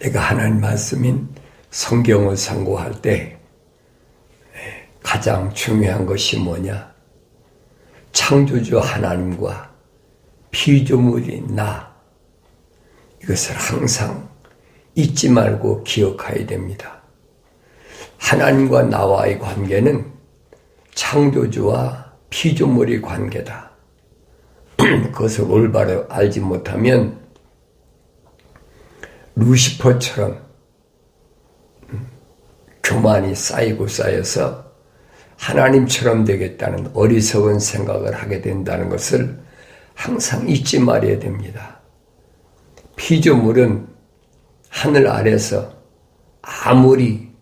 내가 하나님 말씀인 성경을 상고할 때 가장 중요한 것이 뭐냐? 창조주 하나님과 피조물인 나, 이것을 항상 잊지 말고 기억해야 됩니다. 하나님과 나와의 관계는 창조주와 피조물의 관계다. 그것을 올바로 알지 못하면 루시퍼처럼 교만이 쌓이고 쌓여서 하나님처럼 되겠다는 어리석은 생각을 하게 된다는 것을 항상 잊지 말아야 됩니다. 피조물은 하늘 아래서 아무리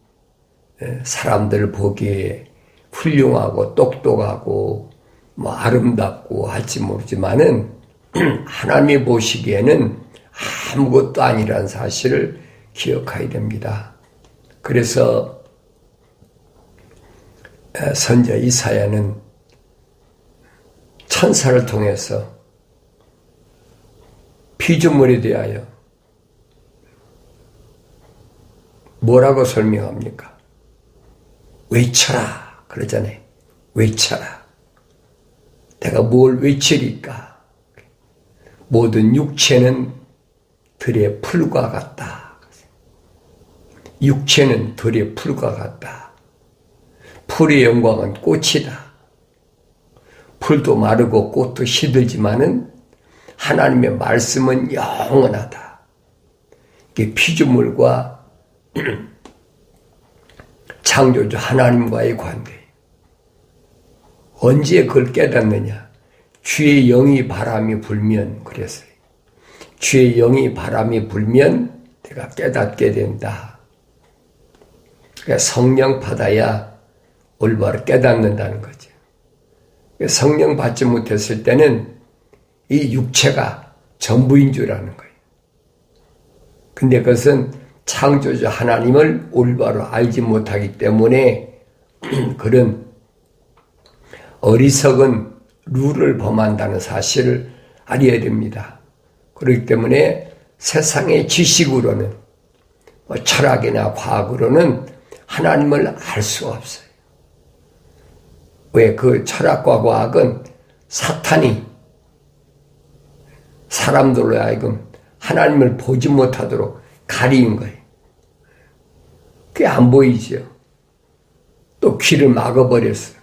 사람들 보기에 훌륭하고 똑똑하고 아름답고 할지 모르지만은 하나님이 보시기에는 아무것도 아니라는 사실을 기억해야 됩니다. 그래서 선지자 이사야는 천사를 통해서 피조물에 대하여 뭐라고 설명합니까? 외쳐라 그러잖아요. 외쳐라. 내가 뭘 외치리까? 모든 육체는 들의 풀과 같다. 육체는 들의 풀과 같다. 풀의 영광은 꽃이다. 풀도 마르고 꽃도 시들지만은 하나님의 말씀은 영원하다. 이게 피조물과 창조주 하나님과의 관계. 언제 그걸 깨닫느냐? 주의 영이 바람이 불면 그랬어요. 주의 영이 바람이 불면 내가 깨닫게 된다. 그러니까 성령 받아야 올바로 깨닫는다는 거죠. 성령 받지 못했을 때는 이 육체가 전부인 줄 아는 거예요. 근데 그것은 창조주 하나님을 올바로 알지 못하기 때문에 그런 어리석은 룰을 범한다는 사실을 알아야 됩니다. 그렇기 때문에 세상의 지식으로는 철학이나 과학으로는 하나님을 알 수가 없어요. 왜? 그 철학과 과학은 사탄이 사람들로 하여금 하나님을 보지 못하도록 가리는 거예요. 그게 안 보이죠. 또 귀를 막아버렸어요.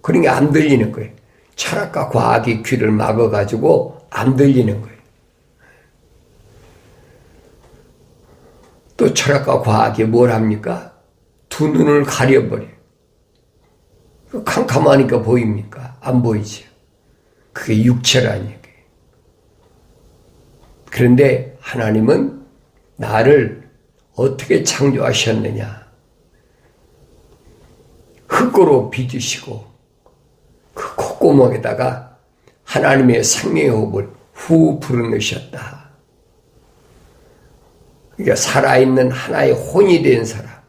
그러니까 안 들리는 거예요. 철학과 과학이 귀를 막아가지고 안 들리는 거예요. 또 철학과 과학이 뭘 합니까? 두 눈을 가려버려요. 캄캄하니까 보입니까? 안 보이죠. 그게 육체라는 얘기예요. 그런데 하나님은 나를 어떻게 창조하셨느냐? 흙으로 빚으시고 그 콧구멍에다가 하나님의 생명의 호흡을 후 불어넣으셨다. 그러니까 살아있는 하나의 혼이 된 사람.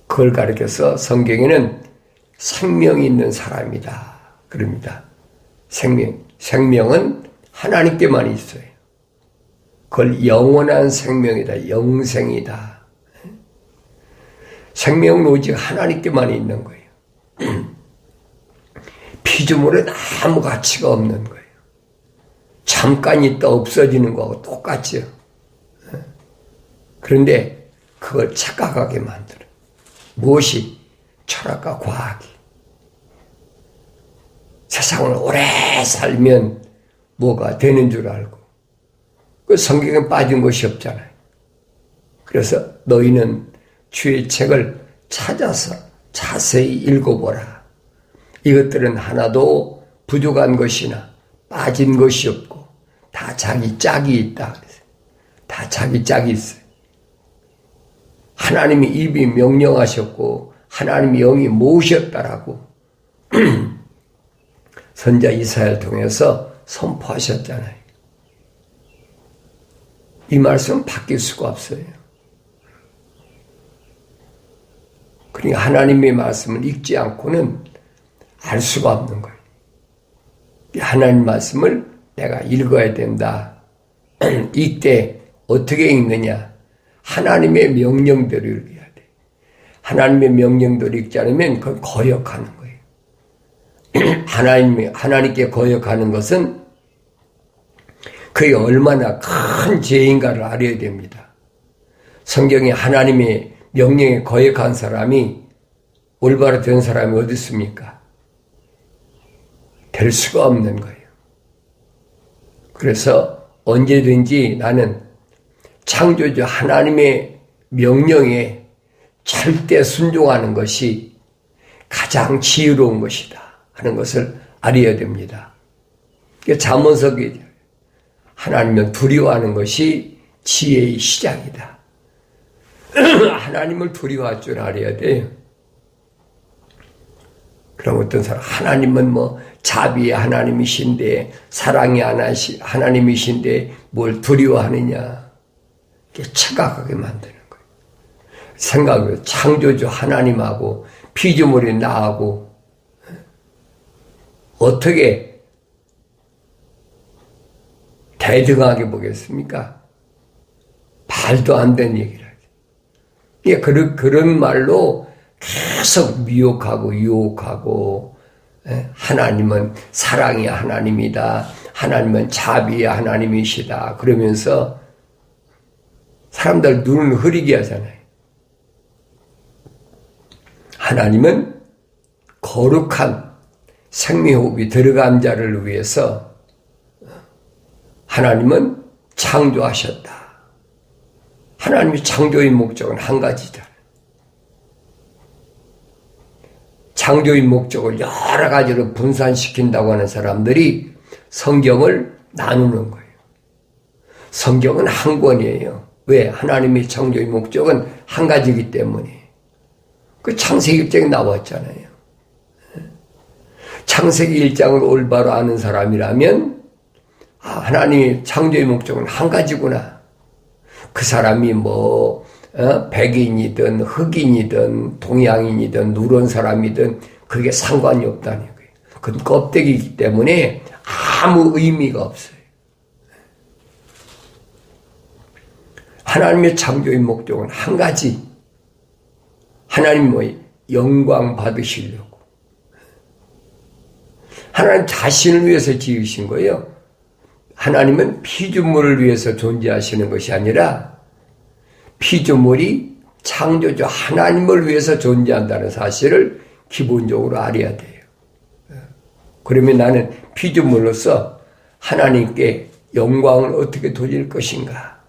그걸 가리켜서 성경에는 생명이 있는 사람이다. 그럽니다. 생명은 하나님께만 있어요. 그걸 영원한 생명이다. 영생이다. 생명은 오직 하나님께만 있는 거예요. 피조물은 아무 가치가 없는 거예요. 잠깐 있다 없어지는 거하고 똑같죠. 그런데 그걸 착각하게 만들어요. 무엇이? 철학과 과학이. 세상을 오래 살면 뭐가 되는 줄 알고 그 성경에 빠진 것이 없잖아요. 그래서 너희는 주의 책을 찾아서 자세히 읽어보라. 이것들은 하나도 부족한 것이나 빠진 것이 없고 다 자기 짝이 있다. 그래서 다 자기 짝이 있어요. 하나님이 입이 명령하셨고 하나님이 영이 모으셨다라고 선지자 이사야를 통해서 선포하셨잖아요. 이 말씀은 바뀔 수가 없어요. 그러니까 하나님의 말씀을 읽지 않고는 알 수가 없는 거예요. 하나님 말씀을 내가 읽어야 된다. 이때 어떻게 읽느냐? 하나님의 명령대로 읽어야 돼. 하나님의 명령대로 읽지 않으면 그건 거역하는 거예요. 하나님께 거역하는 것은 그게 얼마나 큰 죄인가를 알아야 됩니다. 성경에 하나님의 명령에 거역한 사람이 올바로 된 사람이 어디 있습니까? 될 수가 없는 거예요. 그래서 언제든지 나는 창조주 하나님의 명령에 절대 순종하는 것이 가장 지혜로운 것이다 하는 것을 알아야 됩니다. 잠언석이 하나님을 두려워하는 것이 지혜의 시작이다. 하나님을 두려워할 줄 알아야 돼요. 그럼 어떤 사람, 하나님은 뭐 자비의 하나님이신데, 사랑의 하나님이신데 뭘 두려워하느냐. 이게 착각하게 만드는 거예요. 생각을 창조주 하나님하고 피조물이 나하고 어떻게 대등하게 보겠습니까? 말도 안 되는 얘기를 하죠. 예, 그런 말로 계속 미혹하고 유혹하고, 하나님은 사랑의 하나님이다. 하나님은 자비의 하나님이시다. 그러면서 사람들 눈을 흐리게 하잖아요. 하나님은 거룩한 생명호흡이 들어간 자를 위해서 하나님은 창조하셨다. 하나님의 창조의 목적은 한 가지다. 창조의 목적을 여러 가지로 분산시킨다고 하는 사람들이 성경을 나누는 거예요. 성경은 한 권이에요. 왜? 하나님의 창조의 목적은 한 가지이기 때문에. 그 창세기 1장에 나왔잖아요. 창세기 1장을 올바로 아는 사람이라면 하나님의 창조의 목적은 한 가지구나. 그 사람이 백인이든 흑인이든 동양인이든 누런 사람이든 그게 상관이 없다는 거예요. 그건 껍데기이기 때문에 아무 의미가 없어요. 하나님의 창조의 목적은 한 가지. 하나님 영광 받으시려고. 하나님 자신을 위해서 지으신 거예요. 하나님은 피조물을 위해서 존재하시는 것이 아니라 피조물이 창조주 하나님을 위해서 존재한다는 사실을 기본적으로 알아야 돼요. 그러면 나는 피조물로서 하나님께 영광을 어떻게 돌릴 것인가?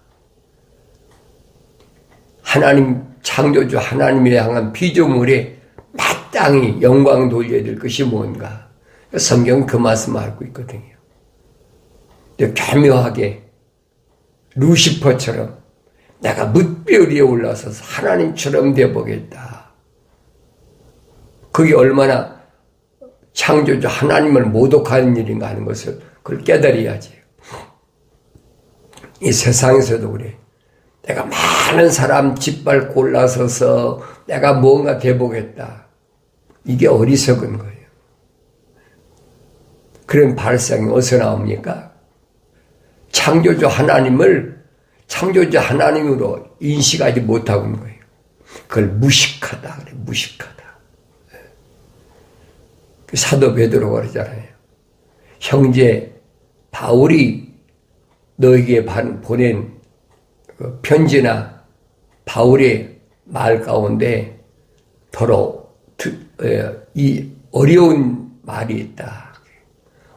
하나님, 창조주 하나님을 향한 피조물에 마땅히 영광 돌려야 될 것이 뭔가? 성경은 그 말씀을 알고 있거든요. 교묘하게 루시퍼처럼 내가 뭇별 위에 올라서서 하나님처럼 되어보겠다. 그게 얼마나 창조주 하나님을 모독하는 일인가 하는 것을 그걸 깨달아야지. 이 세상에서도 그래. 내가 많은 사람 짓밟고 올라서서 내가 뭔가 돼보겠다. 이게 어리석은 거예요. 그런 발상이 어디서 나옵니까? 창조주 하나님을 창조주 하나님으로 인식하지 못하고 있는 거예요. 그걸 무식하다 그래. 무식하다. 사도 베드로가 그러잖아요. 형제 바울이 너에게 보낸 편지나 바울의 말 가운데 더러 이 어려운 말이 있다.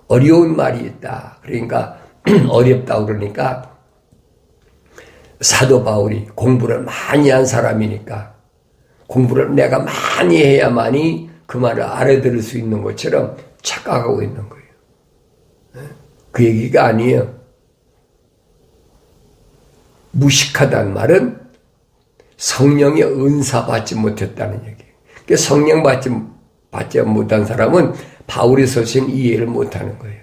어려운 말이 있다. 그러니까 어렵다 그러니까 사도 바울이 공부를 많이 한 사람이니까 공부를 내가 많이 해야만이 그 말을 알아들을 수 있는 것처럼 착각하고 있는 거예요. 그 얘기가 아니에요. 무식하다는 말은 성령의 은사 받지 못했다는 얘기예요. 그러니까 성령 받지 못한 사람은 바울이 서신 이해를 못하는 거예요.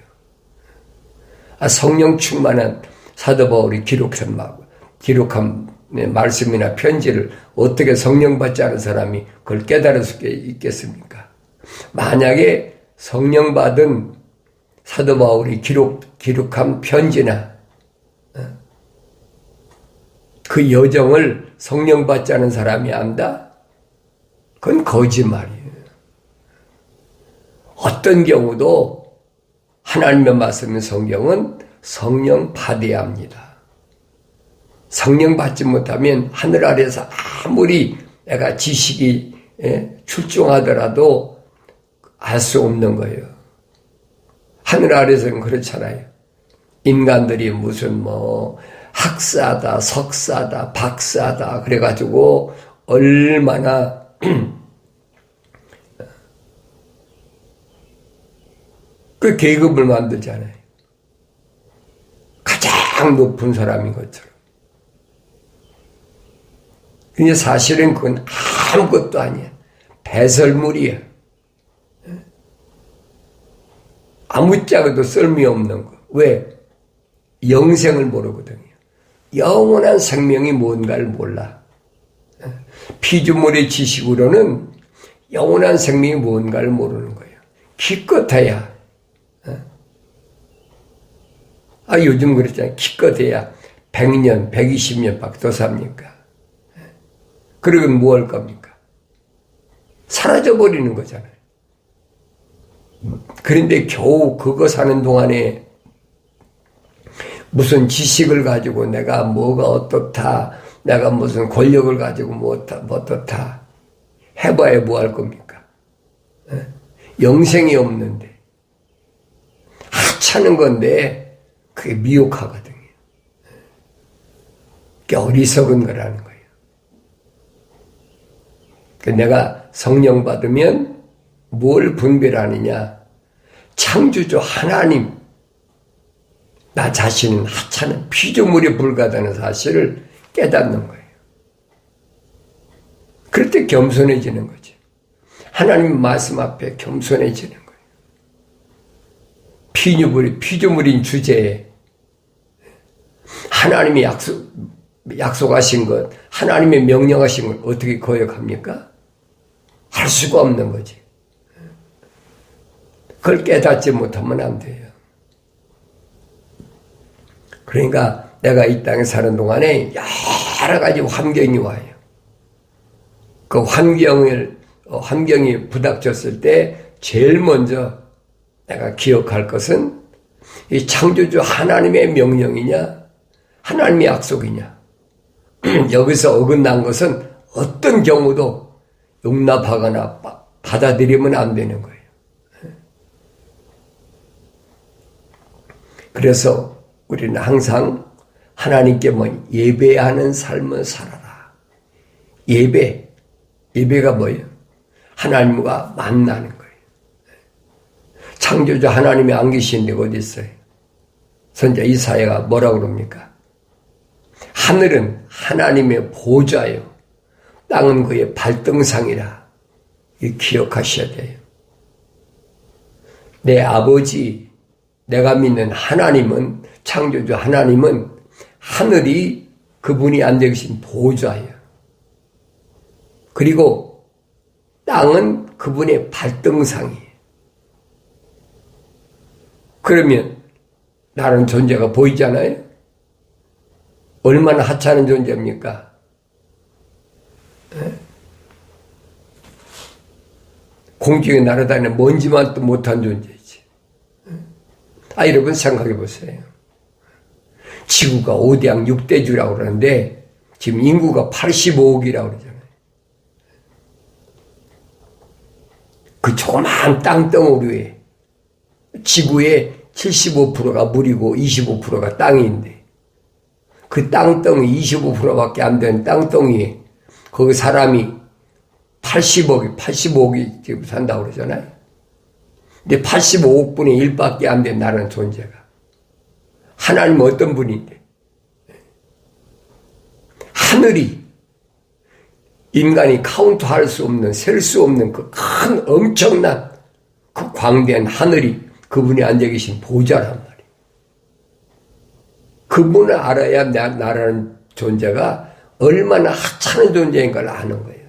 성령 충만한 사도 바울이 기록한 말씀이나 편지를 어떻게 성령 받지 않은 사람이 그걸 깨달을 수 있겠습니까? 만약에 성령 받은 사도 바울이 기록한 편지나 그 여정을 성령 받지 않은 사람이 안다? 그건 거짓말이에요. 어떤 경우도 하나님의 말씀인 성경은 성령 받아야 합니다. 성령 받지 못하면 하늘 아래서 아무리 내가 지식이 출중하더라도 알 수 없는 거예요. 하늘 아래서는 그렇잖아요. 인간들이 무슨 학사다, 석사다, 박사다 그래가지고 얼마나 그 계급을 만들잖아요. 가장 높은 사람인 것처럼. 근데 사실은 그건 아무것도 아니야. 배설물이야. 아무짝에도 쓸모없는 거. 왜? 영생을 모르거든요. 영원한 생명이 뭔가를 몰라. 피조물의 지식으로는 영원한 생명이 뭔가를 모르는 거예요. 기껏해야. 요즘 그랬잖아요. 기껏해야 100년, 120년 밖에 더 삽니까? 그러면 뭐 할 겁니까? 사라져버리는 거잖아요. 그런데 겨우 그거 사는 동안에 무슨 지식을 가지고 내가 뭐가 어떻다, 내가 무슨 권력을 가지고 뭐 어떻다 해봐야 뭐 할 겁니까? 영생이 없는데 하찮은 건데 그게 미혹하거든요. 그게 어리석은 거라는 거예요. 내가 성령 받으면 뭘 분별하느냐? 창조주 하나님, 나 자신은 하찮은 피조물에 불과하다는 사실을 깨닫는 거예요. 그럴 때 겸손해지는 거죠. 하나님 말씀 앞에 겸손해지는 거예요. 피조물인 주제에 하나님이 약속하신 것, 하나님의 명령하신 걸 어떻게 거역합니까? 할 수가 없는 거지. 그걸 깨닫지 못하면 안 돼요. 그러니까 내가 이 땅에 사는 동안에 여러 가지 환경이 와요. 그 환경이 부닥쳤을 때 제일 먼저 내가 기억할 것은 이 창조주 하나님의 명령이냐, 하나님의 약속이냐. 여기서 어긋난 것은 어떤 경우도 용납하거나 받아들이면 안 되는 거예요. 그래서 우리는 항상 하나님께만 예배하는 삶을 살아라. 예배가 뭐예요? 하나님과 만나는 거예요. 창조주 하나님이 안 계신 데가 어디 있어요? 선지자 이사야가 뭐라고 그럽니까? 하늘은 하나님의 보좌요, 땅은 그의 발등상이라. 이 기억하셔야 돼요. 내 아버지, 내가 믿는 하나님은, 창조주 하나님은 하늘이 그분이 앉아 계신 보좌예요. 그리고 땅은 그분의 발등상이에요. 그러면 나는 존재가 보이잖아요? 얼마나 하찮은 존재입니까? 공중에 날아다니는 먼지만도 못한 존재이지. 여러분 생각해 보세요. 지구가 5대양 6대주라고 그러는데 지금 인구가 85억이라고 그러잖아요. 그 조그마한 땅덩어리에 지구의 75%가 물이고 25%가 땅인데 그 땅덩이 25%밖에 안 되는 땅덩이에 거기 사람이 85억이 지금 산다고 그러잖아요. 근데 85억분의 1밖에 안 된 나라는 존재가. 하나님은 어떤 분인데? 하늘이 인간이 카운트할 수 없는, 셀 수 없는 그 큰 엄청난 그 광대한 하늘이 그분이 앉아 계신 보좌란 말이에요. 그분을 알아야 나라는 존재가 얼마나 하찮은 존재인 걸 아는 거예요.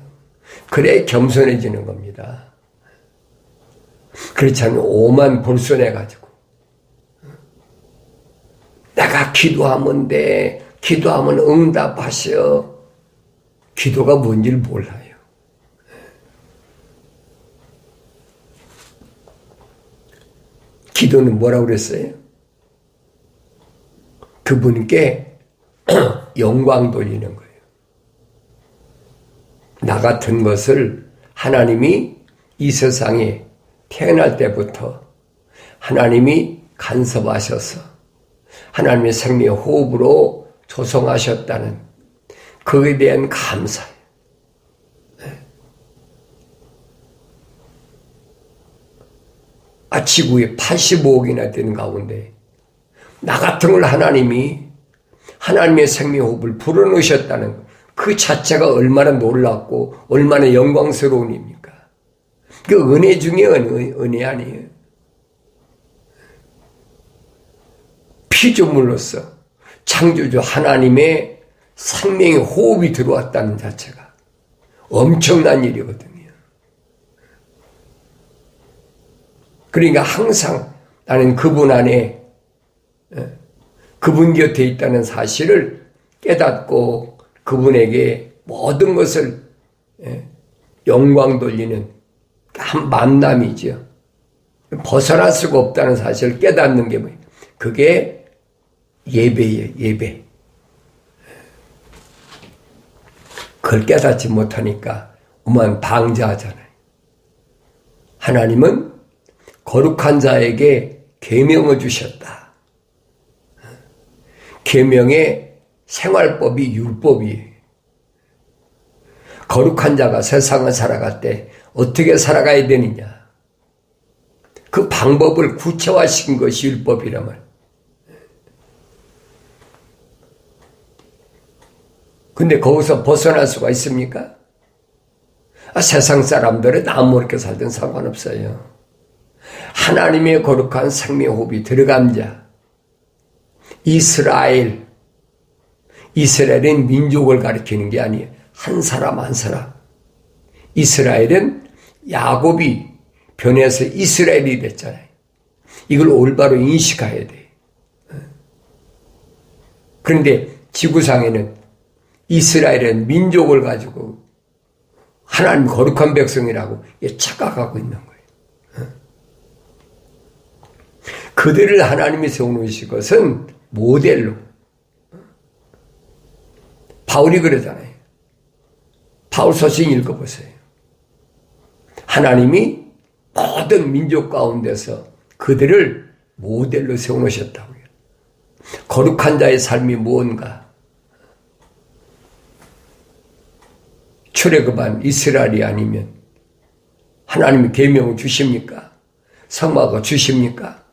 그래야 겸손해지는 겁니다. 그렇지 않으면 오만 볼손해가지고 내가 기도하면 돼, 기도하면 응답하셔. 기도가 뭔지를 몰라요. 기도는 뭐라고 그랬어요? 그분께 영광 돌리는 거예요. 나 같은 것을 하나님이 이 세상에 태어날 때부터 하나님이 간섭하셔서 하나님의 생명의 호흡으로 조성하셨다는 그에 대한 감사예요. 지구에 85억이나 되는 가운데 나 같은 걸 하나님이 하나님의 생명호흡을 불어넣으셨다는 그 자체가 얼마나 놀랍고 얼마나 영광스러운 일입니까? 그 은혜 중에 은혜 아니에요. 피조물로서 창조주 하나님의 생명의 호흡이 들어왔다는 자체가 엄청난 일이거든요. 그러니까 항상 나는 그분 안에 그분 곁에 있다는 사실을 깨닫고 그분에게 모든 것을 영광 돌리는 한 만남이죠. 벗어날 수가 없다는 사실을 깨닫는 게 뭐예요? 그게 예배예요. 예배. 그걸 깨닫지 못하니까 오만 방자하잖아요. 하나님은 거룩한 자에게 계명을 주셨다. 계명의 생활법이 율법이에요. 거룩한 자가 세상을 살아갈 때 어떻게 살아가야 되느냐. 그 방법을 구체화시킨 것이 율법이라면. 근데 거기서 벗어날 수가 있습니까? 세상 사람들은 아무렇게 살든 상관없어요. 하나님의 거룩한 생명호흡이 들어간 자, 이스라엘은 민족을 가리키는 게 아니에요. 한 사람 한 사람. 이스라엘은 야곱이 변해서 이스라엘이 됐잖아요. 이걸 올바로 인식해야 돼. 그런데 지구상에는 이스라엘은 민족을 가지고 하나님 거룩한 백성이라고 착각하고 있는 거예요. 그들을 하나님이 세워놓으신 것은 모델로. 바울이 그러잖아요. 바울 서신 읽어보세요. 하나님이 모든 민족 가운데서 그들을 모델로 세워놓으셨다고요. 거룩한 자의 삶이 무언가. 출애굽한 이스라엘이 아니면 하나님이 계명을 주십니까? 성막을 주십니까?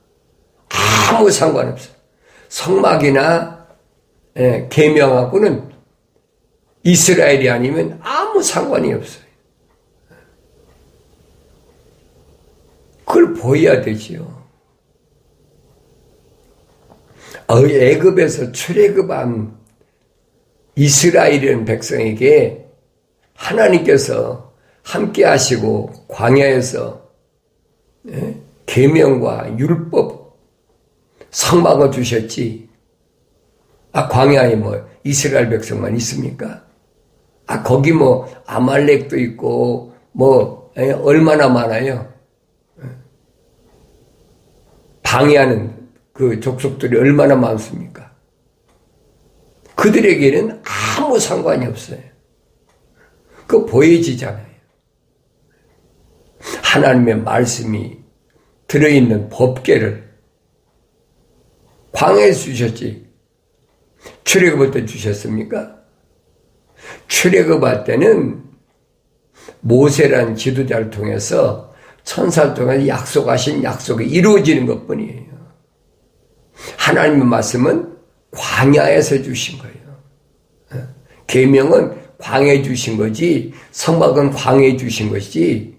아무 상관없어요. 성막이나 계명하고는 이스라엘이 아니면 아무 상관이 없어요. 그걸 보여야 되지요. 애굽에서 출애굽한 이스라엘이라는 백성에게 하나님께서 함께 하시고 광야에서 계명과 율법 성막을 주셨지. 광야에 이스라엘 백성만 있습니까? 거기 아말렉도 있고 얼마나 많아요. 방해하는 그 족속들이 얼마나 많습니까? 그들에게는 아무 상관이 없어요. 그거 보여지잖아요. 하나님의 말씀이 들어있는 법궤를 광야에 주셨지. 출애굽할 때 주셨습니까? 출애굽할 때는 모세라는 지도자를 통해서 천사를 통해서 약속하신 약속이 이루어지는 것뿐이에요. 하나님의 말씀은 광야에서 주신 거예요. 계명은 광야에 주신 거지, 성막은 광야에 주신 것이지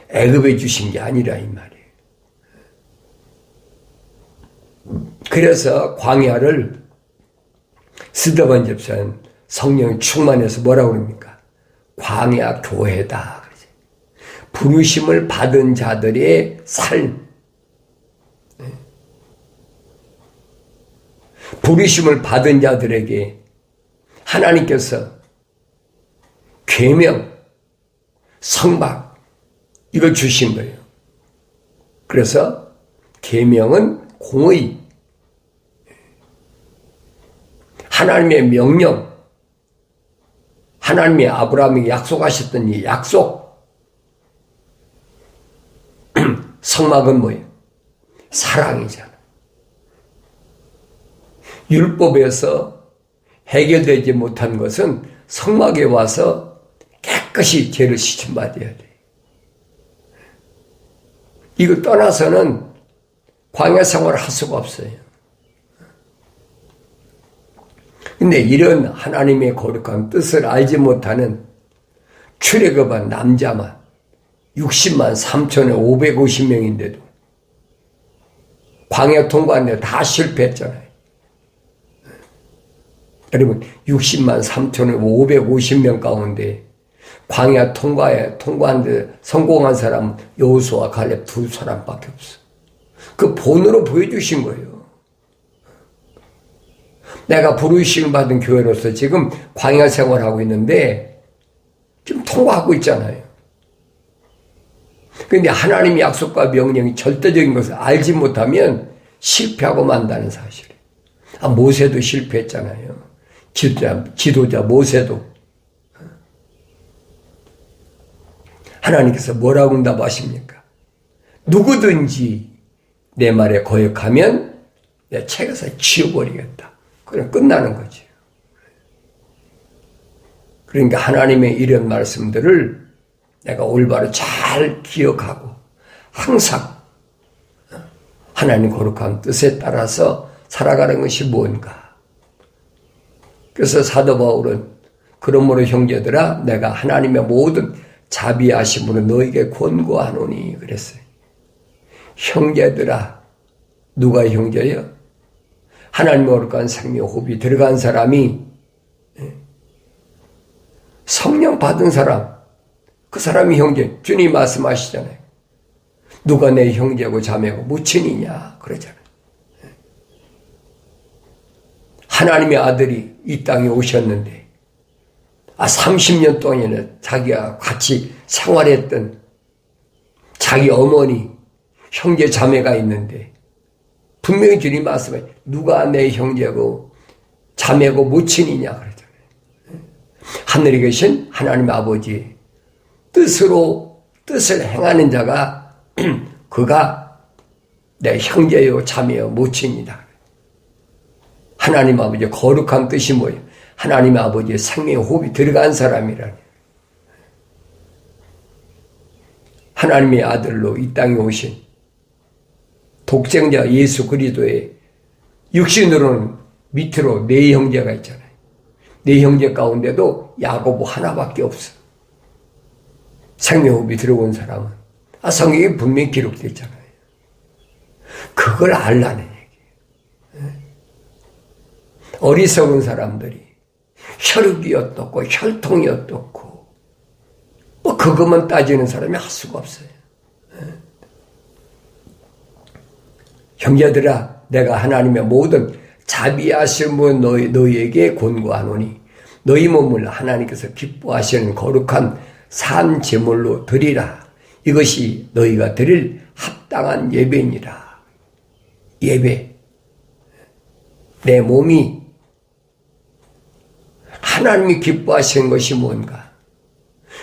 애굽에 주신 게 아니라 이 말이에요. 그래서 광야를 스데반 집사는 성령이 충만해서 뭐라고 그럽니까? 광야 교회다. 부르심을 받은 자들의 삶. 부르심을 받은 자들에게 하나님께서 계명, 성막 이걸 주신 거예요. 그래서 계명은 공의, 하나님의 명령, 하나님이 아브라함에게 약속하셨던 이 약속. 성막은 뭐예요? 사랑이잖아. 율법에서 해결되지 못한 것은 성막에 와서 깨끗이 죄를 씻음받아야 돼. 이거 떠나서는 광야 생활을 할 수가 없어요. 근데 이런 하나님의 거룩한 뜻을 알지 못하는 출애굽한 남자만 60만 3천에 550명인데도 광야 통과하는데 다 실패했잖아요. 여러분 60만 3천에 550명 가운데 광야 통과하는데 성공한 사람은 여호수아와 갈렙 두 사람밖에 없어. 그 본으로 보여주신 거예요. 내가 부르심을 받은 교회로서 지금 광야 생활하고 있는데 지금 통과하고 있잖아요. 그런데 하나님의 약속과 명령이 절대적인 것을 알지 못하면 실패하고 만다는 사실이에요. 모세도 실패했잖아요. 지도자 모세도. 하나님께서 뭐라고 응답하십니까? 누구든지 내 말에 거역하면 내 책에서 지워버리겠다. 그럼 끝나는 거죠. 그러니까 하나님의 이런 말씀들을 내가 올바로 잘 기억하고 항상 하나님 거룩한 뜻에 따라서 살아가는 것이 뭔가. 그래서 사도 바울은 그러므로 형제들아 내가 하나님의 모든 자비하심으로 너에게 권고하노니 그랬어요. 형제들아, 누가 형제예요? 하나님의 거룩한 생명 호흡이 들어간 사람이 성령 받은 사람, 그 사람이 형제. 주님 말씀하시잖아요. 누가 내 형제고 자매고 모친이냐 그러잖아요. 하나님의 아들이 이 땅에 오셨는데 30년 동안이나 자기가 같이 생활했던 자기 어머니, 형제 자매가 있는데 분명히 주님 말씀해 누가 내 형제고 자매고 모친이냐 그러잖아요. 하늘에 계신 하나님 아버지 뜻을 행하는 자가 그가 내 형제요 자매요 모친이다. 하나님 아버지의 거룩한 뜻이 뭐예요? 하나님 아버지의 생명의 호흡이 들어간 사람이라니. 하나님의 아들로 이 땅에 오신 독생자 예수 그리스도의 육신으로는 밑으로 네 형제가 있잖아요. 네 형제 가운데도 야고보 하나밖에 없어. 생명호흡이 들어온 사람은 성경에 분명히 기록되어 있잖아요. 그걸 알라는 얘기예요. 어리석은 사람들이 혈육이 어떻고 혈통이 어떻고 뭐 그것만 따지는 사람이 할 수가 없어요. 형제들아 내가 하나님의 모든 자비하심을 너희에게 권고하노니 너희 몸을 하나님께서 기뻐하시는 거룩한 산 제물로 드리라. 이것이 너희가 드릴 합당한 예배니라. 예배. 내 몸이 하나님이 기뻐하시는 것이 뭔가.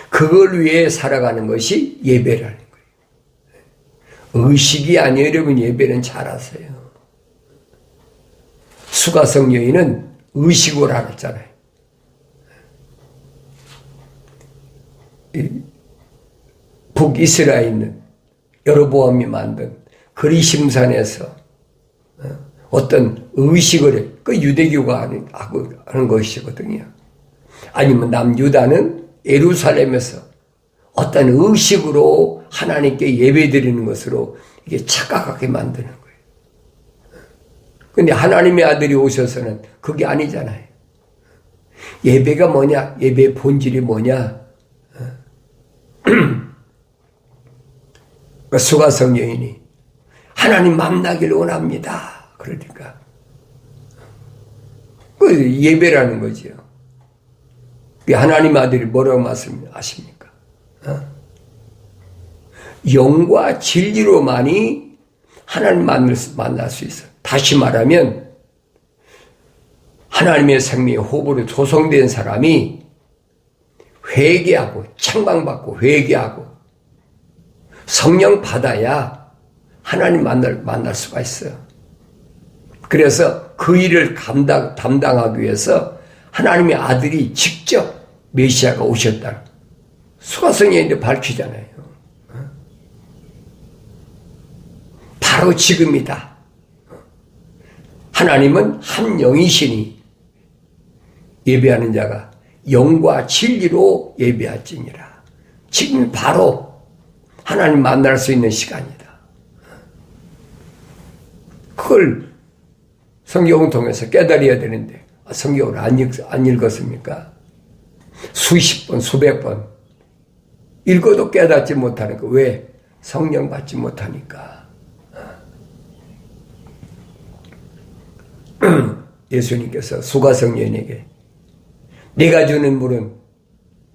그걸 위해 살아가는 것이 예배라는 거예요. 의식이 아니에요. 여러분 예배는 잘 아세요. 수가성 여인은 의식으로 알았잖아요. 북이스라엘에 있는 여로보암이 만든 그리심산에서 어떤 의식을 그 유대교가 하는 것이거든요. 아니면 남유다는 예루살렘에서 어떤 의식으로 하나님께 예배드리는 것으로 이게 착각하게 만드는 거예요. 근데 하나님의 아들이 오셔서는 그게 아니잖아요. 예배가 뭐냐? 예배의 본질이 뭐냐? 수가성 여인이 하나님 만나기를 원합니다. 그러니까 그 예배라는 거죠. 하나님 아들이 뭐라고 말씀하십니까? 영과 진리로만이 하나님 만날 수 있어요. 다시 말하면 하나님의 생명의 호흡으로 조성된 사람이 회개하고 책망받고 회개하고 성령 받아야 하나님 만날 수가 있어요. 그래서 그 일을 담당하기 위해서 하나님의 아들이 직접 메시아가 오셨다는 수가성경에 밝히잖아요. 바로 지금이다. 하나님은 한 영이시니 예배하는 자가 영과 진리로 예배할지니라. 지금 바로 하나님 만날 수 있는 시간이다. 그걸 성경을 통해서 깨달아야 되는데 성경을 안 읽었습니까? 수십 번, 수백 번 읽어도 깨닫지 못하니까. 왜? 성령 받지 못하니까. 예수님께서 수가성 여인에게 네가 주는 물은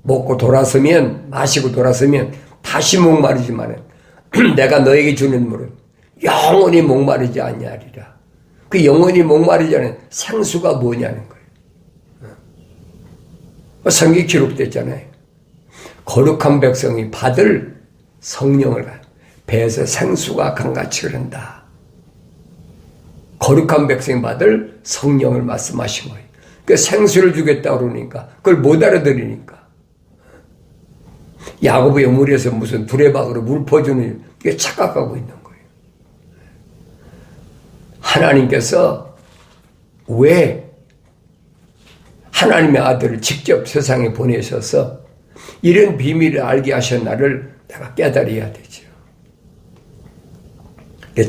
먹고 돌아서면, 마시고 돌아서면 다시 목마르지만은 내가 너에게 주는 물은 영원히 목마르지 아니하리라. 그 영원히 목마르지 않은 생수가 뭐냐는 거예요. 성경에 기록됐잖아요. 거룩한 백성이 받을 성령을 배에서 생수가 강같이 흐른다. 거룩한 백성이 받을 성령을 말씀하신 거예요. 그 생수를 주겠다 그러니까 그걸 못 알아들으니까 야고보의 물에서 무슨 두레박으로 물 퍼주는 게 착각하고 있는 거예요. 하나님께서 왜 하나님의 아들을 직접 세상에 보내셔서 이런 비밀을 알게 하셨나를 내가 깨달아야 되죠.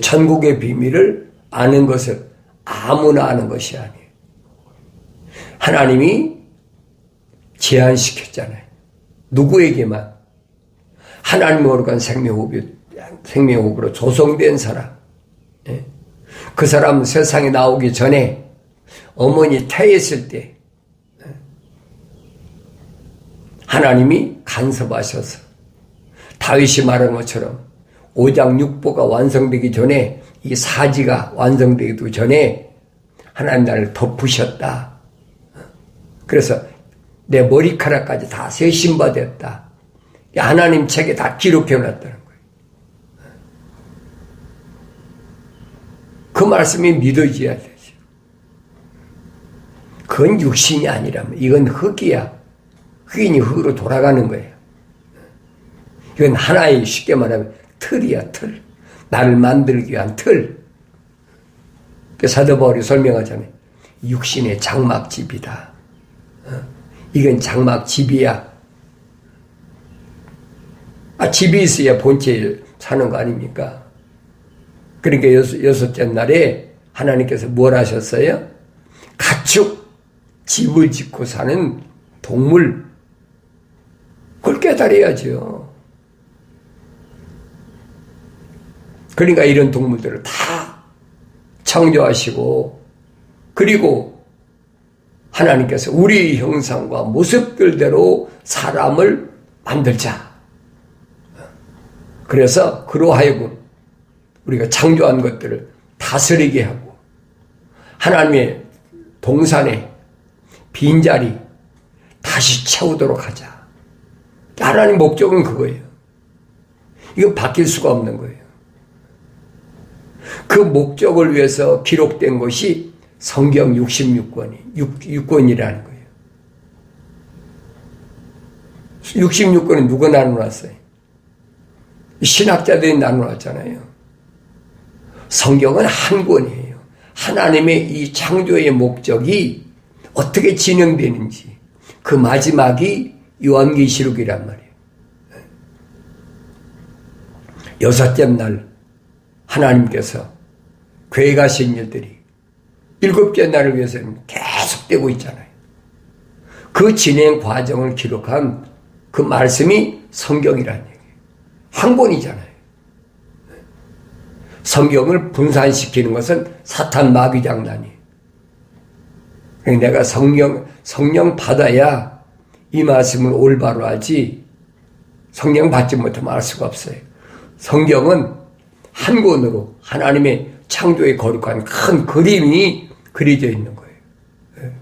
천국의 비밀을 아는 것을 아무나 아는 것이 아니에요. 하나님이 제한시켰잖아요. 누구에게만? 하나님의 거룩한 생명호흡으로 조성된 사람. 그 사람 세상에 나오기 전에 어머니 태했을 때 하나님이 간섭하셔서 다윗이 말한 것처럼 5장 6보가 완성되기 전에 이 사지가 완성되기도 전에 하나님 나를 덮으셨다. 그래서 내 머리카락까지 다 세심받았다. 하나님 책에 다 기록해놨다는 거예요. 그 말씀이 믿어져야 되죠. 그건 육신이 아니라면 이건 흙이야. 흙이니 흙으로 돌아가는 거예요. 이건 하나의 쉽게 말하면 틀이야, 틀. 나를 만들기 위한 틀. 사도 바울이 설명하잖아요. 육신의 장막집이다. 이건 장막집이야. 집이 있어야 본체에 사는 거 아닙니까? 그러니까 여섯째 날에 하나님께서 뭘 하셨어요? 가축, 집을 짓고 사는 동물, 그걸 깨달아야죠. 그러니까 이런 동물들을 다 창조하시고, 그리고 하나님께서 우리 형상과 모습들대로 사람을 만들자. 그래서 그로하여금 우리가 창조한 것들을 다스리게 하고 하나님의 동산에 빈자리 다시 채우도록 하자. 하나님 목적은 그거예요. 이건 바뀔 수가 없는 거예요. 그 목적을 위해서 기록된 것이 성경 66권이라는 거예요. 66권은 누가 나눠놨어요? 신학자들이 나눠놨잖아요. 성경은 한 권이에요. 하나님의 이 창조의 목적이 어떻게 진행되는지 그 마지막이 요한계시록이란 말이에요. 여섯째 날 하나님께서 계획하신 일들이 일곱째 날을 위해서는 계속되고 있잖아요. 그 진행 과정을 기록한 그 말씀이 성경이라는 얘기예요. 한 권이잖아요. 성경을 분산시키는 것은 사탄 마귀 장난이에요. 내가 성령 받아야 이 말씀을 올바로 하지 성령 받지 못하면 알 수가 없어요. 성경은 한 권으로 하나님의 창조의 거룩한 큰 그림이 그려져 있는 거예요.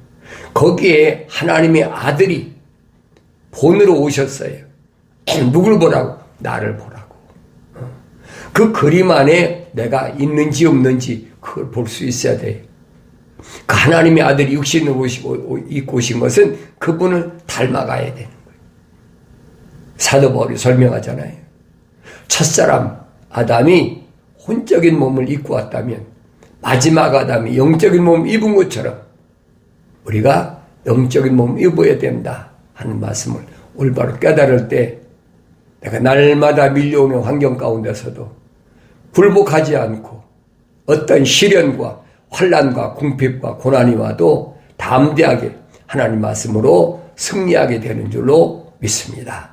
거기에 하나님의 아들이 본으로 오셨어요. 누굴 보라고? 나를 보라고. 그 그림 안에 내가 있는지 없는지 그걸 볼 수 있어야 돼요. 그 하나님의 아들이 육신으로 입고 오신 것은 그분을 닮아가야 되는 거예요. 사도 바울이 설명하잖아요. 첫사람 아담이 혼적인 몸을 입고 왔다면 마지막 아담이 영적인 몸을 입은 것처럼 우리가 영적인 몸을 입어야 된다 하는 말씀을 올바로 깨달을 때 내가 날마다 밀려오는 환경 가운데서도 굴복하지 않고 어떤 시련과 환난과 궁핍과 고난이 와도 담대하게 하나님 말씀으로 승리하게 되는 줄로 믿습니다.